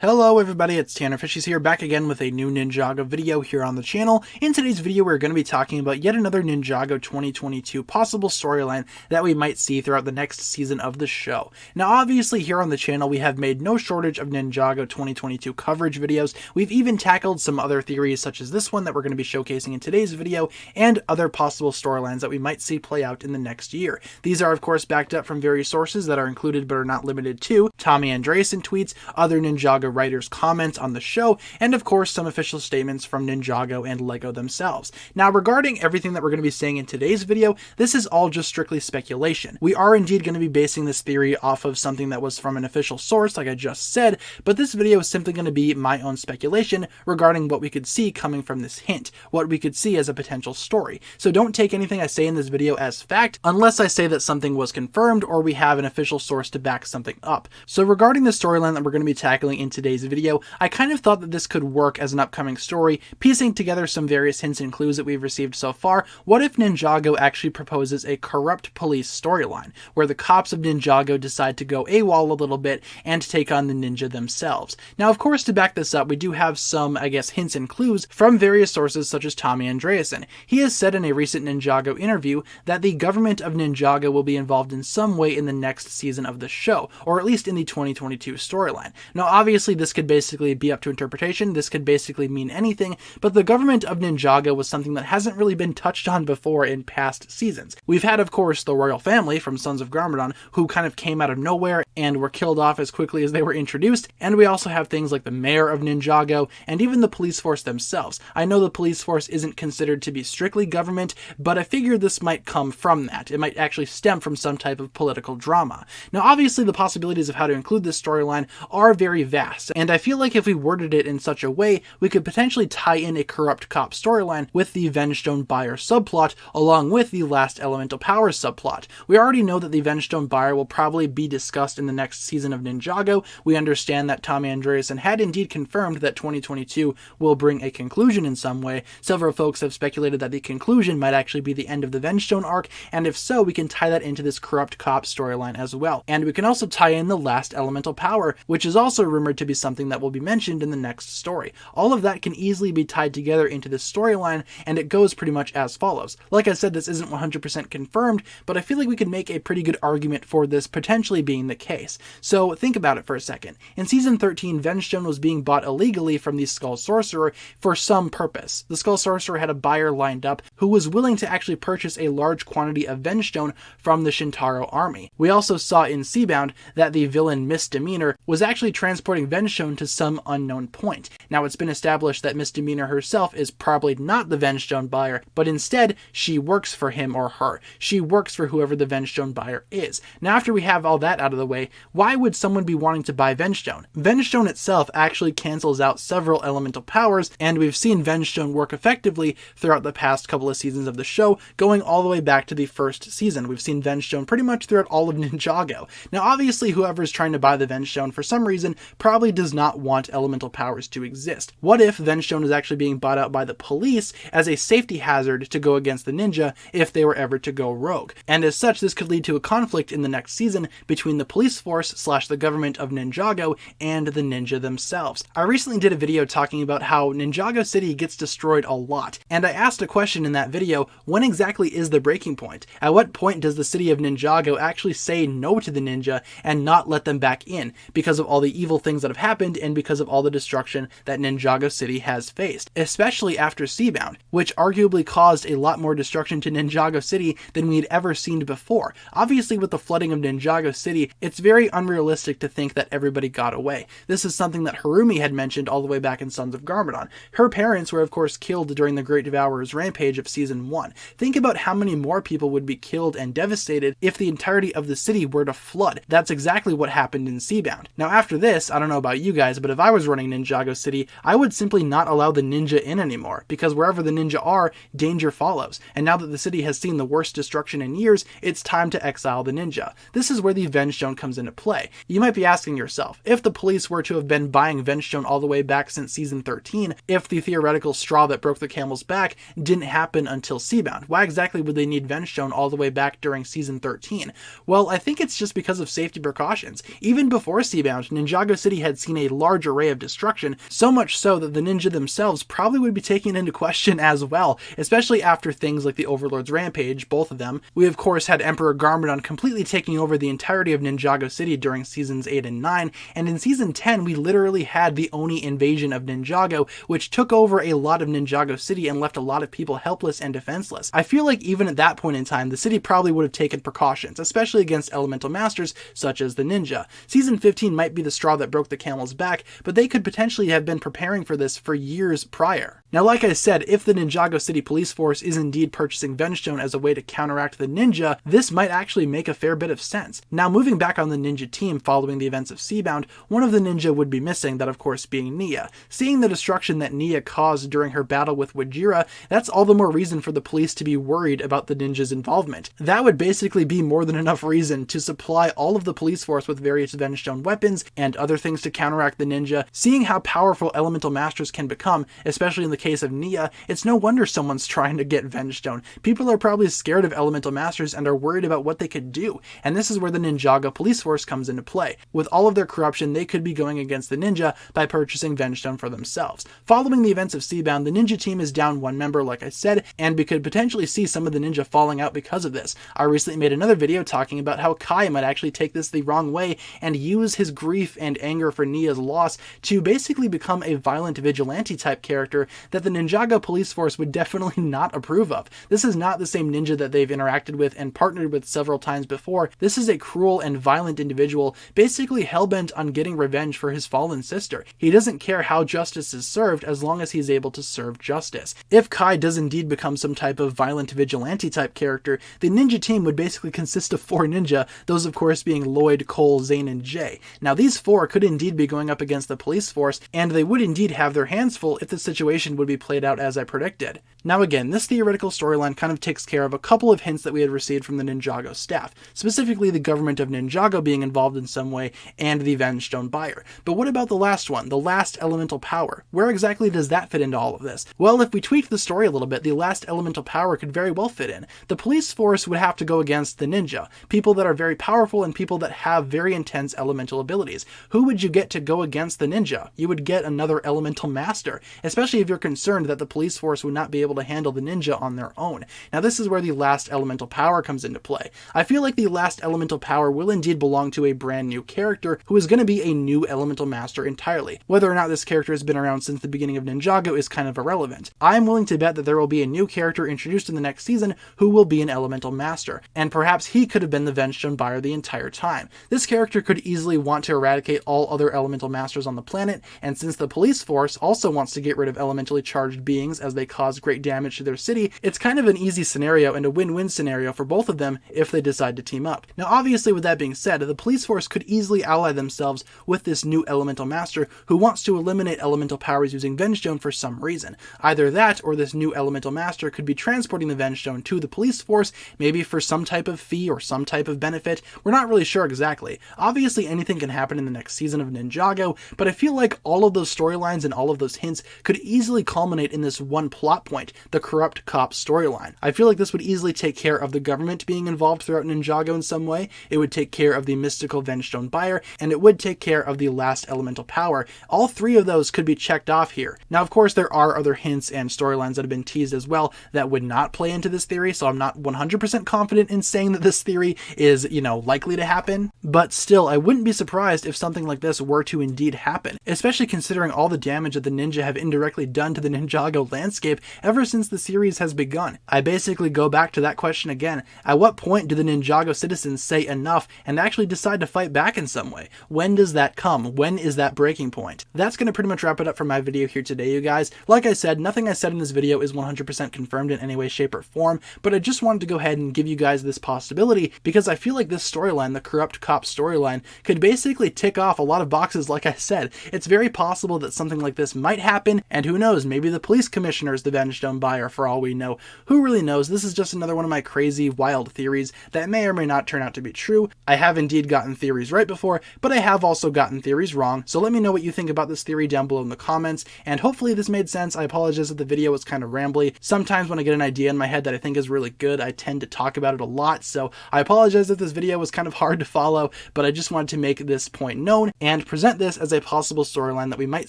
Hello everybody, it's TannerFishies here, back again with a new Ninjago video here on the channel. In today's video we're going to be talking about yet another Ninjago 2022 possible storyline that we might see throughout the next season of the show. Now obviously here on the channel we have made no shortage of Ninjago 2022 coverage videos. We've even tackled some other theories such as this one that we're going to be showcasing in today's video, and other possible storylines that we might see play out in the next year. These are of course backed up from various sources that are included but are not limited to Tommy Andreasen tweets, other Ninjago writers' comments on the show, and of course some official statements from Ninjago and LEGO themselves. Now regarding everything that we're going to be saying in today's video, this is all just strictly speculation. We are indeed going to be basing this theory off of something that was from an official source like I just said, but this video is simply going to be my own speculation regarding what we could see coming from this hint, what we could see as a potential story. So don't take anything I say in this video as fact unless I say that something was confirmed or we have an official source to back something up. So regarding the storyline that we're going to be tackling in today's video, I kind of thought that this could work as an upcoming story, piecing together some various hints and clues that we've received so far. What if Ninjago actually proposes a corrupt police storyline, where the cops of Ninjago decide to go AWOL a little bit and take on the ninja themselves? Now of course to back this up we do have some, I guess, hints and clues from various sources such as Tommy Andreasen. He has said in a recent Ninjago interview that the government of Ninjago will be involved in some way in the next season of the show, or at least in the 2022 storyline. Now obviously this could basically be up to interpretation, this could basically mean anything, but the government of Ninjago was something that hasn't really been touched on before in past seasons. We've had of course the royal family from Sons of Garmadon, who kind of came out of nowhere and were killed off as quickly as they were introduced, and we also have things like the mayor of Ninjago and even the police force themselves. I know the police force isn't considered to be strictly government, but I figured this might come from that. It might actually stem from some type of political drama. Now obviously the possibilities of how to include this storyline are very vast, and I feel like if we worded it in such a way, we could potentially tie in a corrupt cop storyline with the Vengestone buyer subplot, along with the last elemental powers subplot. We already know that the Vengestone buyer will probably be discussed in the next season of Ninjago. We understand that Tommy Andreasen had indeed confirmed that 2022 will bring a conclusion in some way. Several folks have speculated that the conclusion might actually be the end of the Vengestone arc, and if so, we can tie that into this corrupt cop storyline as well. And we can also tie in the last elemental power, which is also rumored to be something that will be mentioned in the next story. All of that can easily be tied together into this storyline, and it goes pretty much as follows. Like I said, this isn't 100% confirmed, but I feel like we can make a pretty good argument for this potentially being the case. So think about it for a second. In Season 13, Vengestone was being bought illegally from the Skull Sorcerer for some purpose. The Skull Sorcerer had a buyer lined up who was willing to actually purchase a large quantity of Vengestone from the Shintaro army. We also saw in Seabound that the villain Misdemeanor was actually transporting Vengestone to some unknown point. Now it's been established that Misdemeanor herself is probably not the Vengestone buyer, but instead she works for him or her. She works for whoever the Vengestone buyer is. Now after we have all that out of the way, why would someone be wanting to buy Vengestone? Vengestone itself actually cancels out several elemental powers, and we've seen Vengestone work effectively throughout the past couple of seasons of the show, going all the way back to the first season. We've seen Vengestone pretty much throughout all of Ninjago. Now obviously whoever's trying to buy the Vengestone for some reason probably does not want elemental powers to exist. What if Vengestone is actually being bought out by the police as a safety hazard to go against the ninja if they were ever to go rogue? And as such, this could lead to a conflict in the next season between the police force / the government of Ninjago and the ninja themselves. I recently did a video talking about how Ninjago City gets destroyed a lot, and I asked a question in that video: when exactly is the breaking point? At what point does the city of Ninjago actually say no to the ninja and not let them back in because of all the evil things that have happened and because of all the destruction that Ninjago City has faced, especially after Seabound, which arguably caused a lot more destruction to Ninjago City than we had ever seen before. Obviously with the flooding of Ninjago City, it's very unrealistic to think that everybody got away. This is something that Harumi had mentioned all the way back in Sons of Garmadon. Her parents were of course killed during the Great Devourer's rampage of Season 1. Think about how many more people would be killed and devastated if the entirety of the city were to flood. That's exactly what happened in Seabound. Now after this, I don't know about you guys, but if I was running Ninjago City, I would simply not allow the ninja in anymore, because wherever the ninja are, danger follows. And now that the city has seen the worst destruction in years, it's time to exile the ninja. This is where the Vengestone comes into play. You might be asking yourself, if the police were to have been buying Vengestone all the way back since Season 13, if the theoretical straw that broke the camel's back didn't happen until Seabound, why exactly would they need Vengestone all the way back during Season 13? Well, I think it's just because of safety precautions. Even before Seabound, Ninjago City had had seen a large array of destruction, so much so that the ninja themselves probably would be taken into question as well, especially after things like the Overlord's Rampage, both of them. We of course had Emperor Garmadon completely taking over the entirety of Ninjago City during seasons 8 and 9, and in season 10 we literally had the Oni invasion of Ninjago, which took over a lot of Ninjago City and left a lot of people helpless and defenseless. I feel like even at that point in time, the city probably would have taken precautions, especially against elemental masters such as the ninja. Season 15 might be the straw that broke the camel's back, but they could potentially have been preparing for this for years prior. Now, like I said, if the Ninjago City police force is indeed purchasing Vengestone as a way to counteract the ninja, this might actually make a fair bit of sense. Now, moving back on the ninja team following the events of Seabound, one of the ninja would be missing, that of course being Nia. Seeing the destruction that Nia caused during her battle with Wajira, that's all the more reason for the police to be worried about the ninja's involvement. That would basically be more than enough reason to supply all of the police force with various Vengestone weapons and other things to counteract the ninja. Seeing how powerful elemental masters can become, especially in the case of Nia, it's no wonder someone's trying to get Vengestone. People are probably scared of elemental masters and are worried about what they could do, and this is where the Ninjago police force comes into play. With all of their corruption, they could be going against the ninja by purchasing Vengestone for themselves. Following the events of Seabound, the ninja team is down one member, like I said, and we could potentially see some of the ninja falling out because of this. I recently made another video talking about how Kai might actually take this the wrong way and use his grief and anger for Nia's loss to basically become a violent vigilante type character that the Ninjago police force would definitely not approve of. This is not the same ninja that they've interacted with and partnered with several times before. This is a cruel and violent individual, basically hellbent on getting revenge for his fallen sister. He doesn't care how justice is served as long as he's able to serve justice. If Kai does indeed become some type of violent vigilante type character, the ninja team would basically consist of 4 ninja, those of course being Lloyd, Cole, Zane, and Jay. Now these 4 could indeed be going up against the police force, and they would indeed have their hands full if the situation would be played out as I predicted. Now again, this theoretical storyline kind of takes care of a couple of hints that we had received from the Ninjago staff, specifically the government of Ninjago being involved in some way and the Vengestone buyer. But what about the last one, the last elemental power? Where exactly does that fit into all of this? Well, if we tweak the story a little bit, the last elemental power could very well fit in. The police force would have to go against the ninja, people that are very powerful and people that have very intense elemental abilities. Who would you get to go against the ninja? You would get another elemental master, especially if you're concerned that the police force would not be able to handle the ninja on their own. Now this is where the last elemental power comes into play. I feel like the last elemental power will indeed belong to a brand new character who is going to be a new elemental master entirely. Whether or not this character has been around since the beginning of Ninjago is kind of irrelevant. I'm willing to bet that there will be a new character introduced in the next season who will be an elemental master, and perhaps he could have been the Vengestone buyer the entire time. This character could easily want to eradicate all other elemental masters on the planet, and since the police force also wants to get rid of elementally charged beings as they cause great damage to their city, it's kind of an easy scenario and a win-win scenario for both of them if they decide to team up. Now obviously, with that being said, the police force could easily ally themselves with this new elemental master who wants to eliminate elemental powers using Vengestone for some reason. Either that, or this new elemental master could be transporting the Vengestone to the police force, maybe for some type of fee or some type of benefit. We're not really sure exactly. Obviously anything can happen in the next season of Ninjago, but I feel like all of those storylines and all of those hints could easily culminate in this one plot point, the corrupt cop storyline. I feel like this would easily take care of the government being involved throughout Ninjago in some way, it would take care of the mystical Vengestone buyer, and it would take care of the last elemental power. All 3 of those could be checked off here. Now of course there are other hints and storylines that have been teased as well that would not play into this theory, so I'm not 100% confident in saying that this theory is, likely to happen, but still I wouldn't be surprised if something like this were to indeed happen, especially considering all the damage that the ninja have indirectly done to the Ninjago landscape ever since the series has begun. I basically go back to that question again. At what point do the Ninjago citizens say enough and actually decide to fight back in some way? When does that come? When is that breaking point? That's going to pretty much wrap it up for my video here today, you guys. Like I said, nothing I said in this video is 100% confirmed in any way, shape, or form, but I just wanted to go ahead and give you guys this possibility because I feel like this storyline, the corrupt cop storyline, could basically tick off a lot of boxes. Like I said, it's very possible that something like this might happen, and who knows, because maybe the police commissioner is the Vengestone buyer for all we know. Who really knows? This is just another one of my crazy, wild theories that may or may not turn out to be true. I have indeed gotten theories right before, but I have also gotten theories wrong, so let me know what you think about this theory down below in the comments, and hopefully this made sense. I apologize if the video was kind of rambly. Sometimes when I get an idea in my head that I think is really good, I tend to talk about it a lot, so I apologize if this video was kind of hard to follow, but I just wanted to make this point known and present this as a possible storyline that we might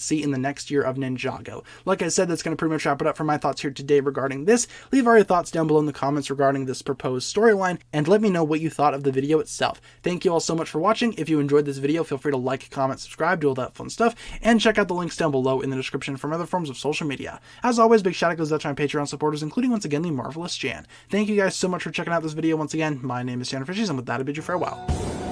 see in the next year of Ninjago. Like I said, that's going to pretty much wrap it up for my thoughts here today regarding this. Leave all your thoughts down below in the comments regarding this proposed storyline, and let me know what you thought of the video itself. Thank you all so much for watching. If you enjoyed this video, feel free to like, comment, subscribe, do all that fun stuff, and check out the links down below in the description from other forms of social media. As always, big shout out goes out to my Patreon supporters, including once again the marvelous Jan. Thank you guys so much for checking out this video once again. My name is TannerFishies, and with that I bid you farewell.